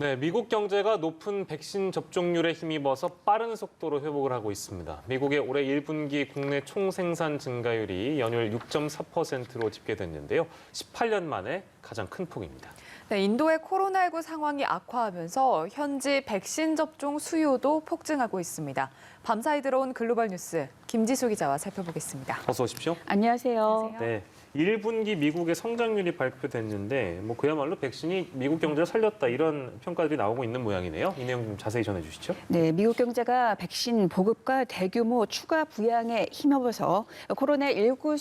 네, 미국 경제가 높은 백신 접종률에 힘입어서 빠른 속도로 회복을 하고 있습니다. 미국의 올해 1분기 국내 총생산 증가율이 연율 6.4%로 집계됐는데요. 18년 만에 가장 큰 폭입니다. 네, 인도의 코로나19 상황이 악화하면서 현지 백신 접종 수요도 폭증하고 있습니다. 밤사이 들어온 글로벌 뉴스, 김지수 기자와 살펴보겠습니다. 어서 오십시오. 안녕하세요. 네, 1분기 미국의 성장률이 발표됐는데 그야말로 백신이 미국 경제를 살렸다 이런 평가들이 나오고 있는 모양이네요. 이 내용 좀 자세히 전해주시죠. 네, 미국 경제가 백신 보급과 대규모 추가 부양에 힘입어서 코로나19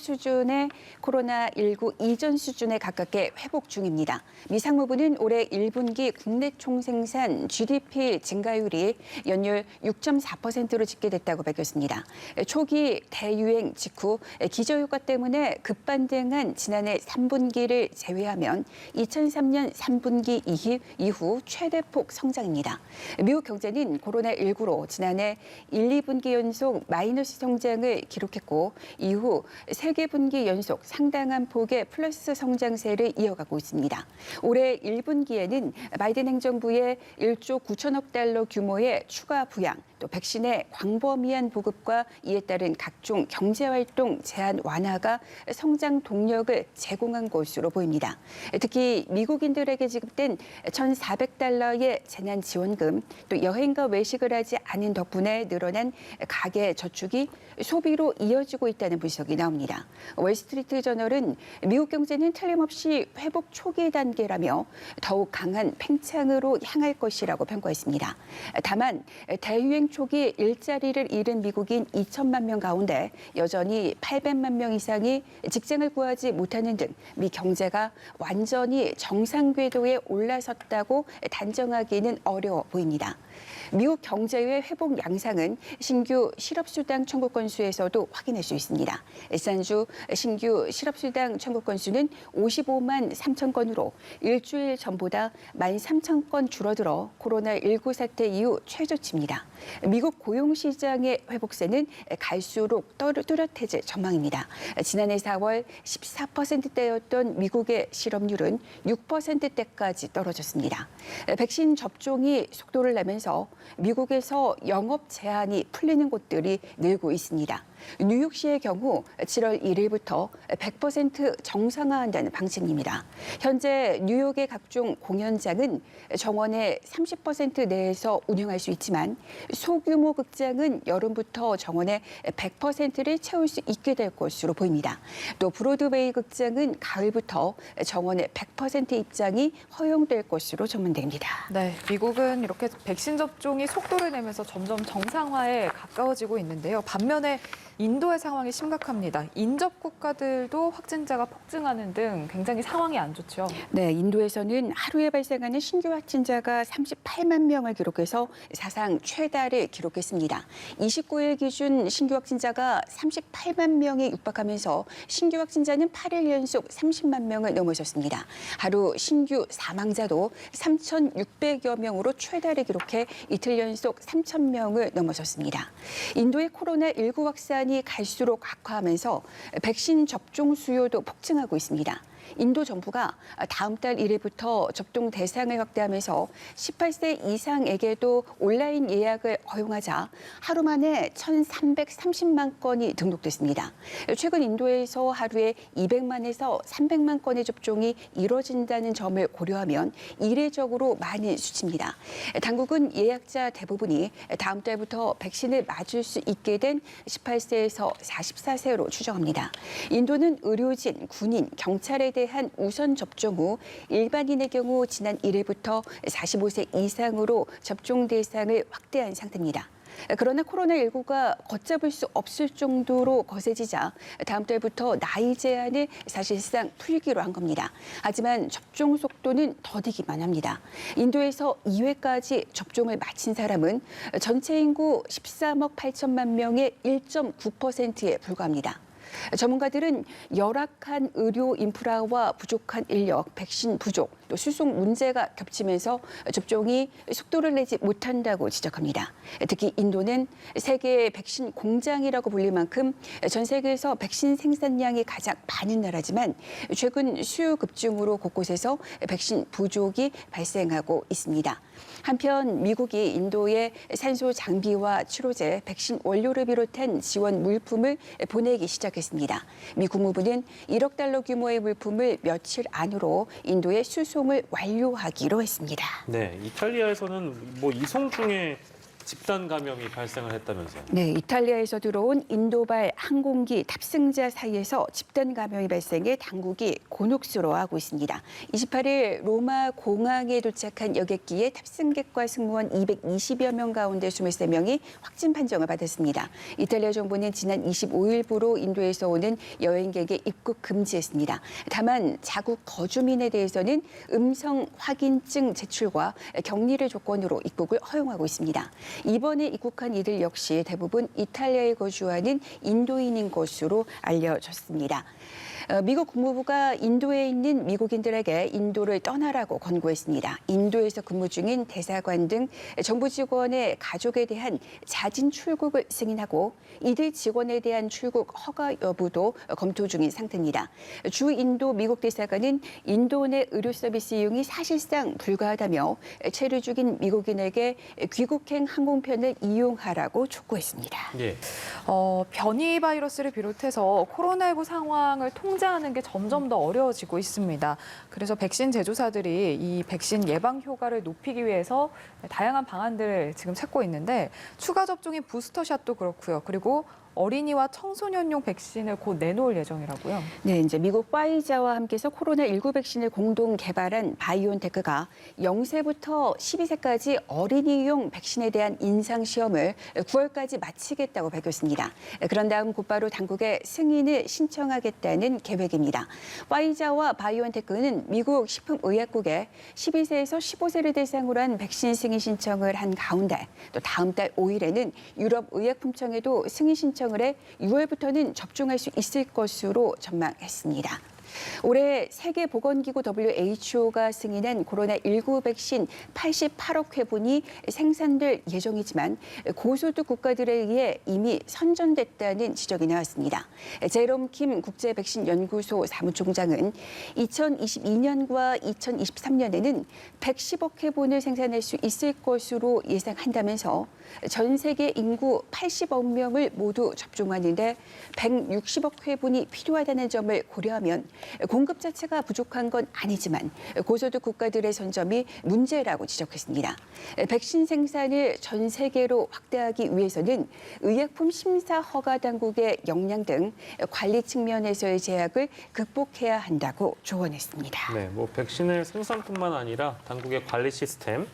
이전 수준에 가깝게 회복 중입니다. 미 상무부는 올해 1분기 국내 총생산 GDP 증가율이 연율 6.4%로 집계됐다고 밝혔습니다. 초기 대유행 직후 기저효과 때문에 급반등한 지난해 3분기를 제외하면 2003년 3분기 이후 최대폭 성장입니다. 미국 경제는 코로나19로 지난해 1, 2분기 연속 마이너스 성장을 기록했고 이후 3개 분기 연속 상당한 폭의 플러스 성장세를 이어가고 있습니다. 올해 1분기에는 바이든 행정부의 1조 9천억 달러 규모의 추가 부양, 또 백신의 광범위한 보급과 이에 따른 각종 경제활동 제한 완화가 성장 동력을 제공한 것으로 보입니다. 특히 미국인들에게 지급된 1,400달러의 재난지원금, 또 여행과 외식을 하지 않은 덕분에 늘어난 가계 저축이 소비로 이어지고 있다는 분석이 나옵니다. 월스트리트 저널은 미국 경제는 틀림없이 회복 초기 단계라며 더욱 강한 팽창으로 향할 것이라고 평가했습니다. 다만 대유행 초기 일자리를 잃은 미국인 2천만 명 가운데 여전히 800만 명 이상이 직장을 구하지 못하는 등 미 경제가 완전히 정상 궤도에 올라섰다고 단정하기는 어려워 보입니다. 미국 경제의 회복 양상은 신규 실업수당 청구 건수에서도 확인할 수 있습니다. 지난주 신규 실업수당 청구 건수는 55만 3천 건으로 일주일 전보다 13,000건 줄어들어 코로나19 사태 이후 최저치입니다. 미국 고용시장의 회복세는 갈수록 뚜렷해질 전망입니다. 지난해 4월 14%대였던 미국의 실업률은 6%대까지 떨어졌습니다. 백신 접종이 속도를 내면서 미국에서 영업 제한이 풀리는 곳들이 늘고 있습니다. 뉴욕시의 경우 7월 1일부터 100% 정상화한다는 방침입니다. 현재 뉴욕의 각종 공연장은 정원의 30% 내에서 운영할 수 있지만 소규모 극장은 여름부터 정원의 100%를 채울 수 있게 될 것으로 보입니다. 또 브로드웨이 극장은 가을부터 정원의 100% 입장이 허용될 것으로 전망됩니다. 네, 미국은 이렇게 백신 접종이 속도를 내면서 점점 정상화에 가까워지고 있는데요. 반면에 인도의 상황이 심각합니다. 인접 국가들도 확진자가 폭증하는 등 굉장히 상황이 안 좋죠. 네, 인도에서는 하루에 발생하는 신규 확진자가 38만 명을 기록해서 사상 최다를 기록했습니다. 29일 기준 신규 확진자가 38만 명에 육박하면서 신규 확진자는 8일 연속 30만 명을 넘어섰습니다. 하루 신규 사망자도 3,600여 명으로 최다를 기록해 이틀 연속 3,000명을 넘어섰습니다. 인도의 코로나19 확산이 갈수록 악화하면서 백신 접종 수요도 폭증하고 있습니다. 인도 정부가 다음 달 1일부터 접종 대상을 확대하면서 18세 이상에게도 온라인 예약을 허용하자 하루 만에 1,330만 건이 등록됐습니다. 최근 인도에서 하루에 200만에서 300만 건의 접종이 이뤄진다는 점을 고려하면 이례적으로 많은 수치입니다. 당국은 예약자 대부분이 다음 달부터 백신을 맞을 수 있게 된 18세에서 44세로 추정합니다. 인도는 의료진, 군인, 경찰에 대한 우선 접종 후 일반인의 경우 지난 1일부터 45세 이상으로 접종 대상을 확대한 상태입니다. 그러나 코로나19가 걷잡을 수 없을 정도로 거세지자 다음 달부터 나이 제한을 사실상 풀기로 한 겁니다. 하지만 접종 속도는 더디기만 합니다. 인도에서 2회까지 접종을 마친 사람은 전체 인구 13억 8천만 명의 1.9%에 불과합니다. 전문가들은 열악한 의료 인프라와 부족한 인력, 백신 부족, 또 수송 문제가 겹치면서 접종이 속도를 내지 못한다고 지적합니다. 특히 인도는 세계의 백신 공장이라고 불릴 만큼 전 세계에서 백신 생산량이 가장 많은 나라지만 최근 수요 급증으로 곳곳에서 백신 부족이 발생하고 있습니다. 한편 미국이 인도에 산소 장비와 치료제, 백신 원료를 비롯한 지원 물품을 보내기 시작했습니다. 미 국무부는 1억 달러 규모의 물품을 며칠 안으로 인도에 수송을 완료하기로 했습니다. 네, 이탈리아에서는 뭐 이송 중에 집단 감염이 발생을 했다면서요? 네, 이탈리아에서 들어온 인도발 항공기 탑승자 사이에서 집단 감염이 발생해 당국이 곤혹스러워하고 있습니다. 28일 로마 공항에 도착한 여객기의 탑승객과 승무원 220여 명 가운데 23명이 확진 판정을 받았습니다. 이탈리아 정부는 지난 25일부로 인도에서 오는 여행객의 입국 금지했습니다. 다만 자국 거주민에 대해서는 음성 확인증 제출과 격리를 조건으로 입국을 허용하고 있습니다. 이번에 입국한 이들 역시 대부분 이탈리아에 거주하는 인도인인 것으로 알려졌습니다. 미국 국무부가 인도에 있는 미국인들에게 인도를 떠나라고 권고했습니다. 인도에서 근무 중인 대사관 등 정부 직원의 가족에 대한 자진 출국을 승인하고 이들 직원에 대한 출국 허가 여부도 검토 중인 상태입니다. 주 인도 미국 대사관은 인도 내 의료 서비스 이용이 사실상 불가하다며 체류 중인 미국인에게 귀국행 항공편을 이용하라고 촉구했습니다. 예. 변이 바이러스를 비롯해서 코로나19 상황을 통제하는 게 점점 더 어려워지고 있습니다. 그래서 백신 제조사들이 이 백신 예방 효과를 높이기 위해서 다양한 방안들을 지금 찾고 있는데 추가 접종인 부스터샷도 그렇고요. 그리고 어린이와 청소년용 백신을 곧 내놓을 예정이라고요. 네, 이제 미국 파이자와 함께서 코로나19 백신을 공동 개발한 바이온테크가 0세부터 12세까지 어린이용 백신에 대한 임상 시험을 9월까지 마치겠다고 밝혔습니다. 그런 다음 곧바로 당국에 승인을 신청하겠다는 계획입니다. 파이자와 바이온테크는 미국 식품의약국에 12세에서 15세를 대상으로 한 백신 승인 신청을 한 가운데 또 다음 달 5일에는 유럽의약품청에도 승인 신청을 해 6월부터는 접종할 수 있을 것으로 전망했습니다. 올해 세계보건기구 WHO가 승인한 코로나19 백신 88억 회분이 생산될 예정이지만 고소득 국가들에 의해 이미 선전됐다는 지적이 나왔습니다. 제롬 킴 국제백신연구소 사무총장은 2022년과 2023년에는 110억 회분을 생산할 수 있을 것으로 예상한다면서 전 세계 인구 80억 명을 모두 접종하는 데 160억 회분이 필요하다는 점을 고려하면 공급 자체가 부족한 건 아니지만 고소득 국가들의 선점이 문제라고 지적했습니다. 백신 생산을 전 세계로 확대하기 위해서는 의약품 심사 허가 당국의 역량 등 관리 측면에서의 제약을 극복해야 한다고 조언했습니다. 네, 뭐 백신의 생산뿐만 아니라 당국의 관리 시스템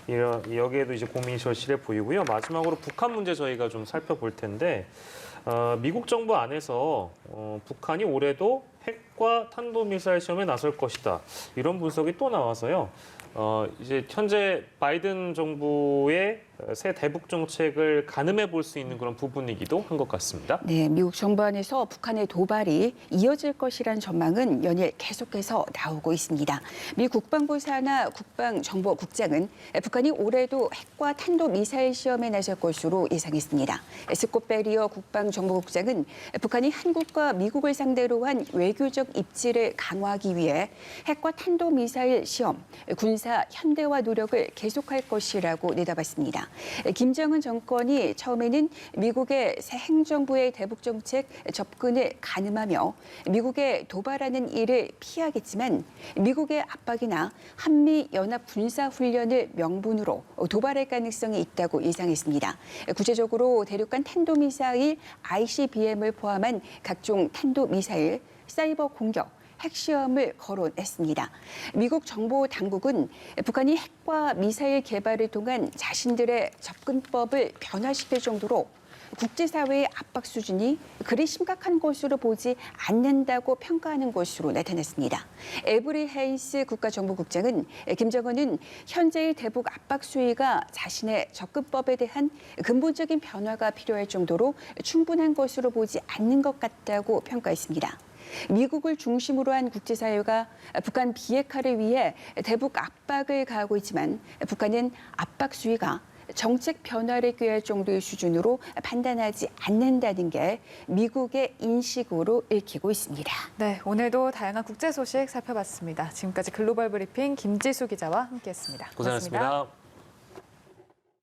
여기에도 이제 고민이 절실해 보이고요. 마지막으로 북한 문제 저희가 좀 살펴볼 텐데 미국 정부 안에서 북한이 올해도 핵과 탄도미사일 시험에 나설 것이다. 이런 분석이 또 나와서요. 이제 현재 바이든 정부의 새 대북 정책을 가늠해 볼 수 있는 그런 부분이기도 한 것 같습니다. 네, 미국 정부 안에서 북한의 도발이 이어질 것이란 전망은 연일 계속해서 나오고 있습니다. 미 국방부 산하 국방정보국장은 북한이 올해도 핵과 탄도미사일 시험에 나설 것으로 예상했습니다. 스콧 베리어 국방정보국장은 북한이 한국과 미국을 상대로 한 외교적 입지를 강화하기 위해 핵과 탄도미사일 시험, 군사 현대화 노력을 계속할 것이라고 내다봤습니다. 김정은 정권이 처음에는 미국의 새 행정부의 대북 정책 접근을 가늠하며 미국에 도발하는 일을 피하겠지만 미국의 압박이나 한미 연합 군사 훈련을 명분으로 도발할 가능성이 있다고 예상했습니다. 구체적으로 대륙간 탄도미사일 ICBM을 포함한 각종 탄도미사일, 사이버 공격, 핵시험을 거론했습니다. 미국 정보 당국은 북한이 핵과 미사일 개발을 통한 자신들의 접근법을 변화시킬 정도로 국제사회의 압박 수준이 그리 심각한 것으로 보지 않는다고 평가하는 것으로 나타났습니다. 에브리 헤이스 국가정보국장은 김정은은 현재의 대북 압박 수위가 자신의 접근법에 대한 근본적인 변화가 필요할 정도로 충분한 것으로 보지 않는 것 같다고 평가했습니다. 미국을 중심으로 한 국제사회가 북한 비핵화를 위해 대북 압박을 가하고 있지만 북한은 압박 수위가 정책 변화를 꾀할 정도의 수준으로 판단하지 않는다는 게 미국의 인식으로 읽히고 있습니다. 네, 오늘도 다양한 국제 소식 살펴봤습니다. 지금까지 글로벌 브리핑 김지수 기자와 함께했습니다. 고생하셨습니다.